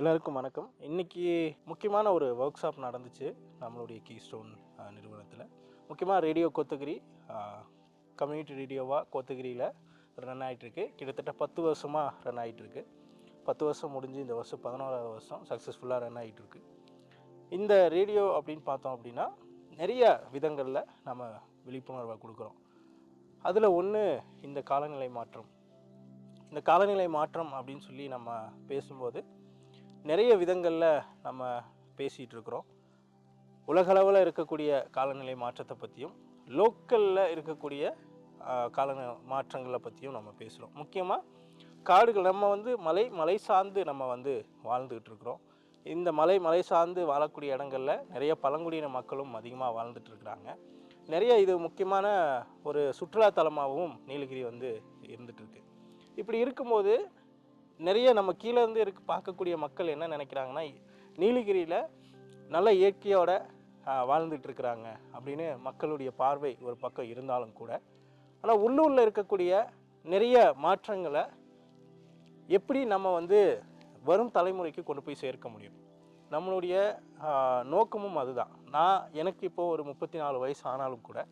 எல்லாருக்கும் வணக்கம். இன்னைக்கு முக்கியமான ஒரு ஒர்க் ஷாப் நடந்துச்சு நம்மளுடைய கீஸ்டோன் நிறுவனத்தில். முக்கியமாக ரேடியோ கோத்தகிரி கம்யூனிட்டி ரேடியோவாக கோத்தகிரியில் ரன் ஆகிட்டுருக்கு. கிட்டத்தட்ட 10 வருஷமாக ரன் ஆகிட்டுருக்கு. 10 வருஷம் முடிஞ்சு இந்த வருஷம் 11வது வருஷம் சக்ஸஸ்ஃபுல்லாக ரன் ஆகிட்டுருக்கு. இந்த ரேடியோ அப்படின்னு பார்த்தோம் அப்படின்னா நிறைய விதங்களில் நம்ம விழிப்புணர்வை கொடுக்குறோம். அதில் ஒன்று இந்த காலநிலை மாற்றம். இந்த காலநிலை மாற்றம் அப்படின்னு சொல்லி நம்ம பேசும்போது நிறைய விதங்களில் நம்ம பேசிகிட்டு இருக்கிறோம். உலகளவில் இருக்கக்கூடிய காலநிலை மாற்றத்தை பற்றியும் லோக்கலில் இருக்கக்கூடிய காலநிலை மாற்றங்களை பற்றியும் நம்ம பேசுகிறோம். முக்கியமாக காடுகள் நம்ம மலை சார்ந்து நம்ம வாழ்ந்துக்கிட்டு இருக்கிறோம். இந்த மலை சார்ந்து வாழக்கூடிய இடங்களில் நிறைய பழங்குடியின மக்களும் அதிகமாக வாழ்ந்துட்டுருக்குறாங்க. நிறைய இது முக்கியமான ஒரு சுற்றுலாத்தலமாகவும் நீலகிரி இருந்துகிட்ருக்கு. இப்படி இருக்கும்போது நிறைய நம்ம கீழேருந்து பார்க்கக்கூடிய மக்கள் என்ன நினைக்கிறாங்கன்னா, நீலகிரியில் நல்ல இயற்கையோட வாழ்ந்துட்டுருக்குறாங்க அப்படின்னு மக்களுடைய பார்வை ஒரு பக்கம் இருந்தாலும் கூட, ஆனால் உள்ளூரில் இருக்கக்கூடிய நிறைய மாற்றங்களை எப்படி நம்ம வரும் தலைமுறைக்கு கொண்டு போய் சேர்க்க முடியும். நம்மளுடைய நோக்கமும் அதுதான். எனக்கு இப்போது ஒரு 34 வயசு ஆனாலும் கூட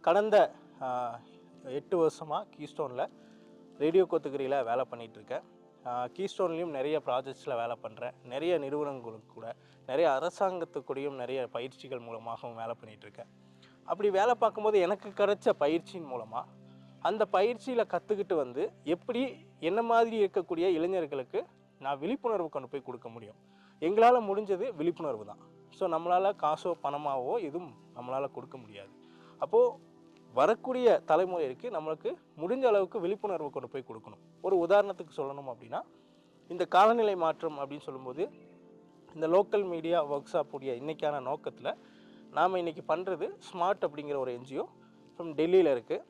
கடந்த 8 வருஷமாக கீஸ்டோனில் ரேடியோ கோத்தகிரியில் வேலை பண்ணிகிட்ருக்கேன். கீஸ்டோன்லேயும் நிறைய ப்ராஜெக்ட்ஸில் வேலை பண்ணுறேன். நிறைய நிறுவனங்களுக்கு கூட, நிறைய அரசாங்கத்துக்கூடையும் நிறைய பயிற்சிகள் மூலமாகவும் வேலை பண்ணிகிட்ருக்கேன். அப்படி வேலை பார்க்கும்போது எனக்கு கிடைச்ச பயிற்சியின் மூலமாக அந்த பயிற்சியில் கற்றுக்கிட்டு எப்படி என்ன மாதிரி இருக்கக்கூடிய இளைஞர்களுக்கு நான் விழிப்புணர்வு கொண்டு போய் கொடுக்க முடியும். எங்களால் முடிஞ்சது விழிப்புணர்வு தான். ஸோ நம்மளால் காசோ பணமாகவோ எதுவும் நம்மளால் கொடுக்க முடியாது. அப்போது வரக்கூடிய தலைமுறைக்கு நம்மளுக்கு முடிஞ்ச அளவுக்கு விழிப்புணர்வு கொண்டு போய் கொடுக்கணும். ஒரு உதாரணத்துக்கு சொல்லணும் அப்படின்னா, இந்த காலநிலை மாற்றம் அப்படின்னு சொல்லும்போது இந்த லோக்கல் மீடியா ஒர்க் ஷாப்புடைய இன்றைக்கான நோக்கத்தில் நாம் இன்றைக்கி பண்ணுறது ஸ்மார்ட் அப்படிங்கிற ஒரு என்ஜிஓ ஃப்ரம் டெல்லியில் இருக்குது.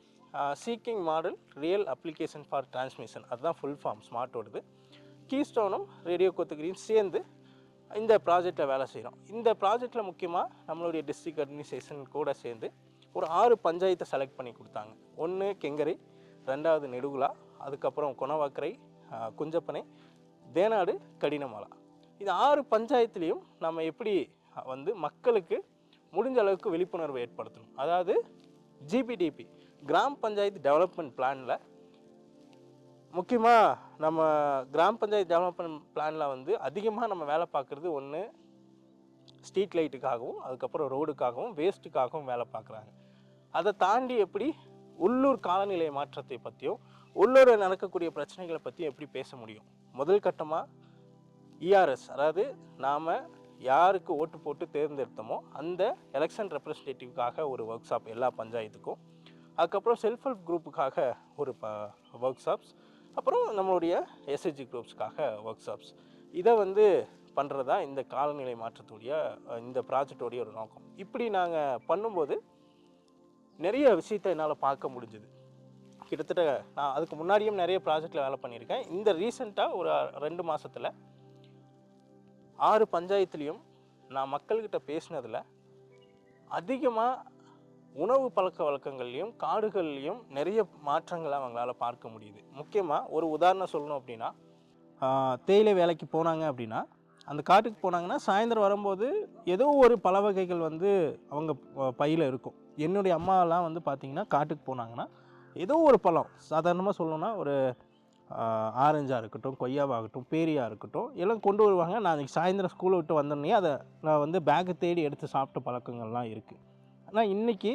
Seeking model real application for transmission, அதுதான் ஃபுல் ஃபார்ம் ஸ்மார்ட்டோடது. கீஸ்டோனும் ரேடியோ கோத்தகிரியும் சேர்ந்து இந்த ப்ராஜெக்டில் வேலை செய்கிறோம். இந்த ப்ராஜெக்டில் முக்கியமாக நம்மளுடைய டிஸ்ட்ரிக்ட் அட்மினிஸ்ட்ரேஷன் கூட சேர்ந்து ஒரு 6 பஞ்சாயத்தை செலக்ட் பண்ணி கொடுத்தாங்க. 1 கெங்கரை, 2வது நெடுகுலா, அதுக்கப்புறம் கொணவாக்கரை, குஞ்சப்பனை, தேனாடு, கடினமாலா. இது 6 பஞ்சாயத்துலேயும் நம்ம எப்படி மக்களுக்கு முடிஞ்ச அளவுக்கு விழிப்புணர்வு ஏற்படுத்தணும். அதாவது ஜிபிடிபி கிராம் பஞ்சாயத்து டெவலப்மெண்ட் பிளானில் முக்கியமாக நம்ம கிராம் பஞ்சாயத்து டெவலப்மெண்ட் பிளானில் அதிகமாக நம்ம வேலை பார்க்குறது ஒன்று ஸ்ட்ரீட் லைட்டுக்காகவும், அதுக்கப்புறம் ரோடுக்காகவும், வேஸ்ட்டுக்காகவும் வேலை பார்க்குறாங்க. அதை தாண்டி எப்படி உள்ளூர் காலநிலை மாற்றத்தை பற்றியும் உள்ளூரில் நடக்கக்கூடிய பிரச்சனைகளை பற்றியும் எப்படி பேச முடியும். முதல் கட்டமாக இஆர்எஸ், அதாவது நாம் யாருக்கு ஓட்டு போட்டு தேர்ந்தெடுத்தோமோ அந்த எலெக்ஷன் ரெப்ரஸன்டேட்டிவ்காக ஒரு ஒர்க் ஷாப் எல்லா பஞ்சாயத்துக்கும், அதுக்கப்புறம் செல்ஃப் ஹெல்ப் குரூப்புக்காக ஒரு ஒர்க் ஷாப்ஸ், அப்புறம் நம்மளுடைய எஸ்ஹெச்ஜி குரூப்ஸ்க்காக ஒர்க் ஷாப்ஸ். இதை பண்ணுறது தான் இந்த காலநிலை மாற்றத்துடைய இந்த ப்ராஜெக்டோடைய ஒரு நோக்கம். இப்படி நாங்கள் பண்ணும்போது நிறைய விஷயத்தை என்னால் பார்க்க முடிஞ்சுது. கிட்டத்தட்ட நான் அதுக்கு முன்னாடியும் நிறைய ப்ராஜெக்டில் வேலை பண்ணியிருக்கேன். இந்த ரீசெண்டாக ஒரு 2 மாதத்தில் 6 பஞ்சாயத்துலேயும் நான் மக்கள்கிட்ட பேசினதில் அதிகமாக உணவு பழக்க வழக்கங்கள்லேயும் காடுகள்லேயும் நிறைய மாற்றங்களை அவங்களால பார்க்க முடியுது. முக்கியமாக ஒரு உதாரணம் சொல்லணும் அப்படின்னா, தேயிலை வேலைக்கு போனாங்க அப்படின்னா, அந்த காட்டுக்கு போனாங்கன்னா சாயந்தரம் வரும்போது ஏதோ ஒரு பழ வகைகள் அவங்க பையில் இருக்கும். என்னுடைய அம்மாலாம் பார்த்திங்கன்னா காட்டுக்கு போனாங்கன்னா ஏதோ ஒரு பழம், சாதாரணமாக சொல்லணும்னா ஒரு ஆரஞ்சாக இருக்கட்டும், கொய்யாவாகட்டும், பேரியாக இருக்கட்டும், எல்லாம் கொண்டு வருவாங்க. நான் அன்றைக்கி சாயந்தரம் ஸ்கூலை விட்டு வந்தோடனே அதை நான் பேக்கை தேடி எடுத்து சாப்பிட்ட பழக்கங்கள்லாம் இருக்குது. ஆனால் இன்றைக்கி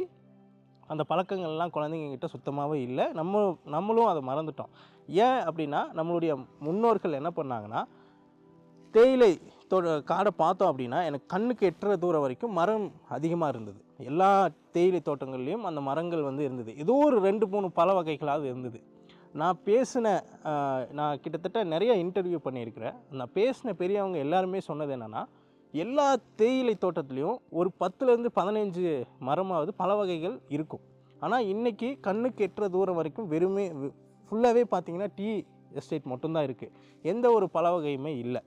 அந்த பழக்கங்கள்லாம் குழந்தைங்கக்கிட்ட சுத்தமாகவே இல்லை. நம்மளும் அதை மறந்துட்டோம். ஏன் அப்படின்னா, நம்மளுடைய முன்னோர்கள் என்ன பண்ணாங்கன்னா, தேயிலை காடை பார்த்தோம் அப்படின்னா எனக்கு கண்ணுக்கு எட்டுற தூரம் வரைக்கும் மரம் அதிகமாக இருந்தது. எல்லா தேயிலை தோட்டங்கள்லேயும் அந்த மரங்கள் இருந்தது. ஏதோ ஒரு 2-3 பழ வகைகளாவது இருந்தது. நான் கிட்டத்தட்ட நிறைய இன்டர்வியூ பண்ணியிருக்கிறேன். நான் பேசின பெரியவங்க எல்லாருமே சொன்னது என்னென்னா, எல்லா தேயிலை தோட்டத்துலேயும் ஒரு 10லேருந்து 15 மரமாவது பல வகைகள் இருக்கும். ஆனால் இன்றைக்கி கண்ணுக்கு எட்டுற தூரம் வரைக்கும் வெறுமே ஃபுல்லாகவே பார்த்திங்கன்னா டீ எஸ்டேட் மட்டும்தான் இருக்குது. எந்த ஒரு பல வகையுமே இல்லை.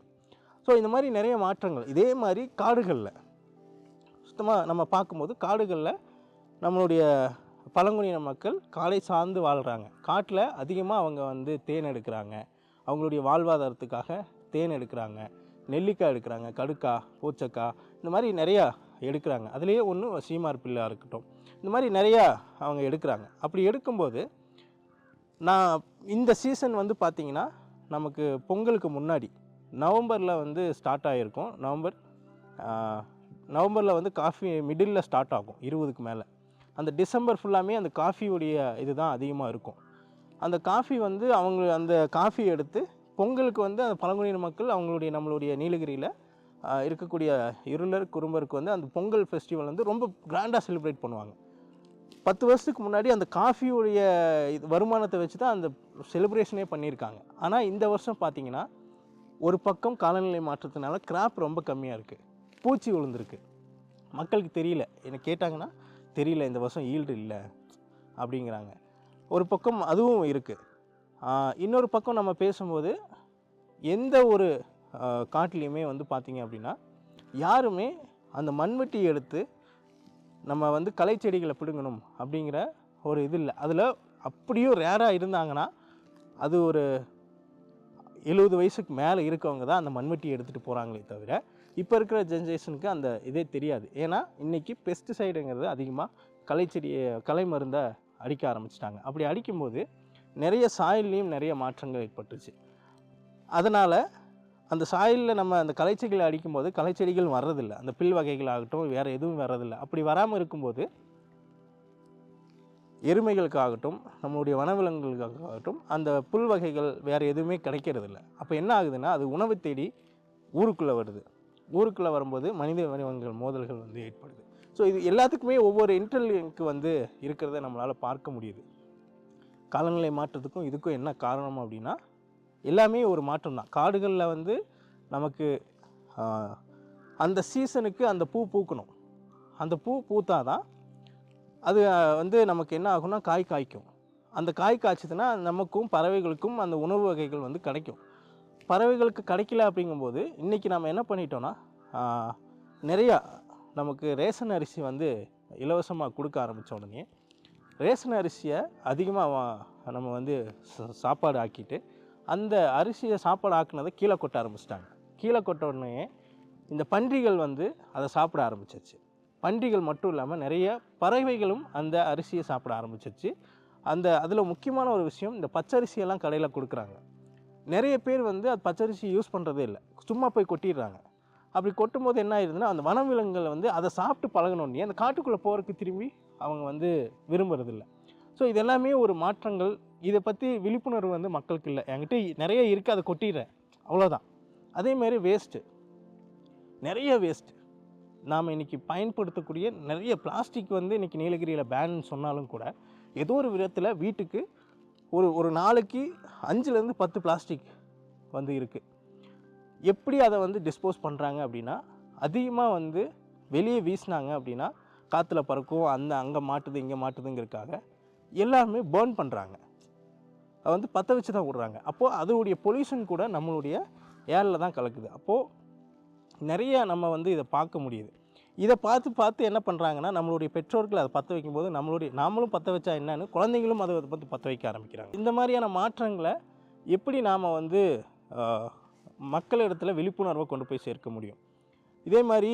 ஸோ இந்த மாதிரி நிறைய மாற்றங்கள். இதே மாதிரி காடுகளில் சுத்தமாக நம்ம பார்க்கும்போது காடுகளில் நம்மளுடைய பழங்குடியின மக்கள் காலை சார்ந்து வாழ்கிறாங்க. காட்டில் அதிகமாக அவங்க தேன் எடுக்கிறாங்க. அவங்களுடைய வாழ்வாதாரத்துக்காக தேன் எடுக்கிறாங்க, நெல்லிக்காய் எடுக்கிறாங்க, கடுக்காய், பூச்சக்காய், இந்த மாதிரி நிறையா எடுக்கிறாங்க. அதுலேயே ஒன்று சீமார் பில்லாக இருக்கட்டும், இந்த மாதிரி நிறையா அவங்க எடுக்கிறாங்க. அப்படி எடுக்கும்போது நான் இந்த சீசன் வந்து பார்த்திங்கன்னா நமக்கு பொங்கலுக்கு முன்னாடி நவம்பரில் வந்து ஸ்டார்ட் ஆகிருக்கும். நவம்பரில் வந்து காஃபி மிடில் ஸ்டார்ட் ஆகும் 20க்கு மேலே. அந்த டிசம்பர் ஃபுல்லாமே அந்த காஃபியுடைய இது தான் அதிகமாக இருக்கும். அந்த காஃபி வந்து அவங்க அந்த காஃபி எடுத்து பொங்கலுக்கு வந்து அந்த பழங்குடியின மக்கள் அவங்களுடைய நம்மளுடைய நீலகிரியில் இருக்கக்கூடிய இருளர் குறும்பருக்கு வந்து அந்த பொங்கல் ஃபெஸ்டிவல் வந்து ரொம்ப கிராண்டாக செலிப்ரேட் பண்ணுவாங்க. 10 வருஷத்துக்கு முன்னாடி அந்த காஃபியுடைய வருமானத்தை வச்சு தான் அந்த செலிப்ரேஷனே பண்ணியிருக்காங்க. ஆனால் இந்த வருஷம் பார்த்திங்கன்னா ஒரு பக்கம் காலநிலை மாற்றத்தினால கிராப் ரொம்ப கம்மியாக இருக்குது, பூச்சி விழுந்திருக்கு. மக்களுக்கு தெரியல, என்ன கேட்டாங்கன்னா தெரியல, இந்த வருஷம் ஈல்டு இல்லை அப்படிங்கிறாங்க. ஒரு பக்கம் அதுவும் இருக்குது. இன்னொரு பக்கம் நம்ம பேசும்போது எந்த ஒரு காட்டிலையுமே வந்து பார்த்திங்க அப்படின்னா யாருமே அந்த மண்வெட்டி எடுத்து நம்ம வந்து களை செடிகளை பிடுங்கணும் அப்படிங்கிற ஒரு இது இல்லை. அதில் அப்படியும் ரேராக இருந்தாங்கன்னா அது ஒரு 70 வயசுக்கு மேலே இருக்கவங்க தான் அந்த மண்வெட்டி எடுத்துகிட்டு போகிறாங்களே தவிர இப்போ இருக்கிற ஜென்ரேஷனுக்கு அந்த இதே தெரியாது. ஏன்னா இன்றைக்கி பெஸ்டிசைடுங்கிறது அதிகமாக களை மருந்தை அடிக்க ஆரம்பிச்சிட்டாங்க. அப்படி அடிக்கும்போது நிறைய சாயில்லையும் நிறைய மாற்றங்கள் ஏற்பட்டுச்சு. அதனால் அந்த சாயிலில் நம்ம அந்த களைச்செடிகளை அடிக்கும்போது களைச்செடிகள் வர்றதில்லை, அந்த பில் வகைகள் ஆகட்டும் வேறு எதுவும் வர்றதில்லை. அப்படி வராமல் இருக்கும்போது எருமைகளுக்காகட்டும் நம்மளுடைய வனவிலங்குகளுக்காகட்டும் அந்த புல் வகைகள் வேறு எதுவுமே கிடைக்கிறதில்ல. அப்போ என்ன ஆகுதுன்னா அது உணவு தேடி ஊருக்குள்ளே வருது. ஊருக்குள்ளே வரும்போது மனித வனவிலங்குகள் மோதல்கள் வந்து ஏற்படுது. ஸோ இது எல்லாத்துக்குமே ஒவ்வொரு இன்டர்லிங்க் வந்து இருக்கிறத நம்மளால் பார்க்க முடியுது. காலநிலை மாற்றத்துக்கும் இதுக்கும் என்ன காரணம் அப்படின்னா எல்லாமே ஒரு மாற்றம் தான். காடுகளில் வந்து நமக்கு அந்த சீசனுக்கு அந்த பூ பூக்கணும். அந்த பூ பூத்தாதான் அது வந்து நமக்கு என்ன ஆகும்னா காய் காய்க்கும். அந்த காய் காய்ச்சதுன்னா நமக்கும் பறவைகளுக்கும் அந்த உணவு வகைகள் வந்து கிடைக்கும். பறவைகளுக்கு கிடைக்கல அப்படிங்கும்போது இன்றைக்கி நம்ம என்ன பண்ணிட்டோன்னா நிறையா நமக்கு ரேஷன் அரிசி வந்து இலவசமாக கொடுக்க ஆரம்பித்த உடனே ரேஷன் அரிசியை அதிகமாக நம்ம வந்து சாப்பாடு ஆக்கிட்டு அந்த அரிசியை சாப்பாடு ஆக்குனதை கீழே கொட்ட ஆரம்பிச்சிட்டாங்க. கீழே கொட்ட உடனே இந்த பன்றிகள் வந்து அதை சாப்பிட ஆரம்பிச்சிருச்சு. பன்றிகள் மட்டும் இல்லாமல் நிறைய பறவைகளும் அந்த அரிசியை சாப்பிட ஆரம்பிச்சிருச்சு. அதில் முக்கியமான ஒரு விஷயம், இந்த பச்சரிசியெல்லாம் கடையில் கொடுக்குறாங்க. நிறைய பேர் வந்து அது பச்சரிசி யூஸ் பண்ணுறதே இல்லை, சும்மா போய் கொட்டிடுறாங்க. அப்படி கொட்டும்போது என்ன ஆயிடுதுன்னா அந்த வனவிலங்குகள் வந்து அதை சாப்பிட்டு பழகணுன்னே அந்த காட்டுக்குள்ளே போகிறதுக்கு திரும்பி அவங்க வந்து விரும்புறதில்லை. ஸோ இது எல்லாமே ஒரு மாற்றங்கள். இதை பற்றி விழிப்புணர்வு வந்து மக்களுக்கு இல்லை. என்கிட்ட நிறைய இருக்குது, அதை கொட்டிடுறேன் அவ்வளோதான். அதேமாதிரி நிறைய வேஸ்ட்டு நாம் இன்றைக்கி பயன்படுத்தக்கூடிய நிறைய பிளாஸ்டிக் வந்து இன்றைக்கி நீலகிரியில் பேன் சொன்னாலும் கூட ஏதோ ஒரு விதத்தில் வீட்டுக்கு ஒரு நாளைக்கு 5லேருந்து 10 பிளாஸ்டிக் வந்து இருக்குது. எப்படி அதை வந்து டிஸ்போஸ் பண்ணுறாங்க அப்படின்னா அதிகமாக வந்து வெளியே வீசினாங்க அப்படின்னா காற்றுல பறக்கும், அங்கே மாட்டுது இங்கே மாட்டுதுங்கிறதுக்காக எல்லாருமே பேர்ன் பண்ணுறாங்க. அதை வந்து பற்ற வச்சு தான் விட்றாங்க. அப்போது அதோடைய பொல்யூஷன் கூட நம்மளுடைய ஏரில் தான் கலக்குது. அப்போது நிறைய நம்ம வந்து இதை பார்க்க முடியுது. இதை பார்த்து என்ன பண்ணுறாங்கன்னா நம்மளுடைய பெற்றோர்கள் அதை பற்ற வைக்கும்போது நாமளும் பற்ற வச்சா என்னன்னு குழந்தைங்களும் அதை பார்த்து பற்ற வைக்க ஆரம்பிக்கிறாங்க. இந்த மாதிரியான மாற்றங்களை எப்படி நாம் வந்து மக்களிடத்தில் விழிப்புணர்வை கொண்டு போய் சேர்க்க முடியும்? இதே மாதிரி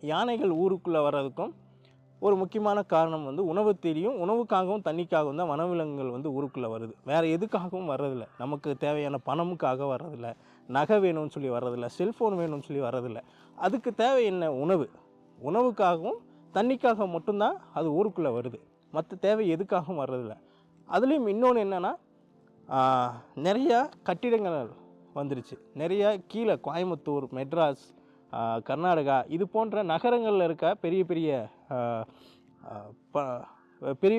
யானைகள் ஊருக்குள்ளே வர்றதுக்கும் ஒரு முக்கியமான காரணம் வந்து உணவு தேடியும் உணவுக்காகவும் தண்ணிக்காகவும் தான் வனவிலங்குகள் வந்து ஊருக்குள்ளே வருது. வேறு எதுக்காகவும் வர்றதில்லை. நமக்கு தேவையான பணமுக்காக வர்றதில்லை, நகை வேணும்னு சொல்லி வர்றதில்லை, செல்ஃபோன் வேணும்னு சொல்லி வர்றதில்லை. அதுக்கு தேவை என்ன? உணவுக்காகவும் தண்ணிக்காக மட்டும்தான் அது ஊருக்குள்ளே வருது. மற்ற தேவை எதுக்காகவும் வர்றதில்லை. அதுலேயும் இன்னொன்று என்னென்னா நிறையா கட்டிடங்கள் வந்துருச்சு. நிறையா கீழே கோயம்புத்தூர், மெட்ராஸ், கர்நாடகா இது போன்ற நகரங்களில் இருக்க பெரிய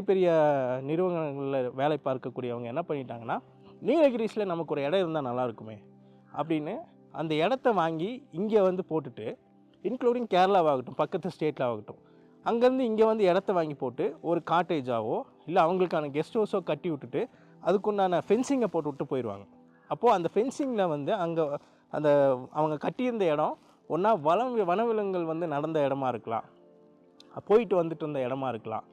பெரிய நிறுவனங்களில் வேலை பார்க்கக்கூடியவங்க என்ன பண்ணிட்டாங்கன்னா நீலகிரிஸில் நமக்கு ஒரு இடம் இருந்தால் நல்லா இருக்குமே அப்படின்னு அந்த இடத்த வாங்கி இங்கே வந்து போட்டுட்டு, இன்க்ளூடிங் கேரளாவாகட்டும் பக்கத்து ஸ்டேட்டில் ஆகட்டும், அங்கேருந்து இங்கே வந்து இடத்த வாங்கி போட்டு ஒரு காட்டேஜாவோ இல்லை அவங்களுக்கான கெஸ்ட் ஹவுஸோ கட்டி விட்டுட்டு அதுக்குண்டான ஃபென்சிங்கை போட்டு விட்டு போயிடுவாங்க. அப்போது அந்த ஃபென்சிங்கில் வந்து அங்கே அந்த அவங்க கட்டியிருந்த இடம் ஒன்றா வனவிலங்குகள் வந்து நடந்த இடமா இருக்கலாம், போயிட்டு வந்துட்டு இருந்த இடமா இருக்கலாம்,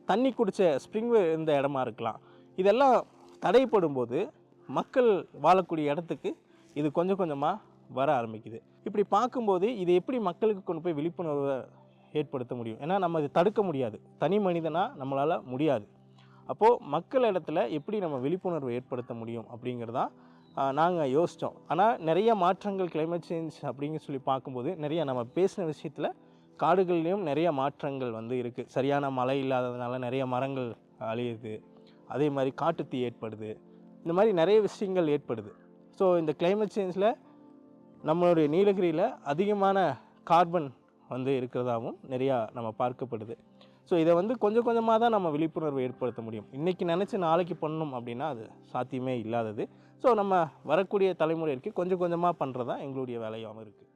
தண்ணி குடித்த ஸ்ப்ரிங் இருந்த இடமா இருக்கலாம். இதெல்லாம் தடைப்படும் போது மக்கள் வாழக்கூடிய இடத்துக்கு இது கொஞ்சம் கொஞ்சமாக வர ஆரம்பிக்குது. இப்படி பார்க்கும்போது இது எப்படி மக்களுக்கு கொண்டு போய் விழிப்புணர்வை ஏற்படுத்த முடியும்? ஏன்னா நம்ம இது தடுக்க முடியாது, தனி மனிதனாக நம்மளால் முடியாது. அப்போது மக்கள் இடத்துல எப்படி நம்ம விழிப்புணர்வை ஏற்படுத்த முடியும் அப்படிங்கிறதான் நாங்கள் யோசித்தோம். ஆனால் நிறைய மாற்றங்கள் கிளைமேட் சேஞ்ச் அப்படின்னு சொல்லி பார்க்கும்போது நிறைய நம்ம பேசின விஷயத்தில் காடுகள்லேயும் நிறைய மாற்றங்கள் வந்து இருக்குது. சரியான மழை இல்லாததுனால நிறைய மரங்கள் அழியுது, அதே மாதிரி காட்டுத்தீ ஏற்படுது, இந்த மாதிரி நிறைய விஷயங்கள் ஏற்படுது. ஸோ இந்த கிளைமேட் சேஞ்சில் நம்மளுடைய நீலகிரியில் அதிகமான கார்பன் வந்து இருக்கிறதாகவும் நிறையா நம்ம பார்க்கப்படுது. ஸோ இதை வந்து கொஞ்சம் கொஞ்சமாக தான் நம்ம விழிப்புணர்வு ஏற்படுத்த முடியும். இன்றைக்கி நினச்சி நாளைக்கு பண்ணணும் அப்படின்னா அது சாத்தியமே இல்லாதது. ஸோ நம்ம வரக்கூடிய தலைமுறைக்கு கொஞ்சம் கொஞ்சமாக பண்ணுறது தான் எங்களுடைய வேலையாகவும் இருக்குது.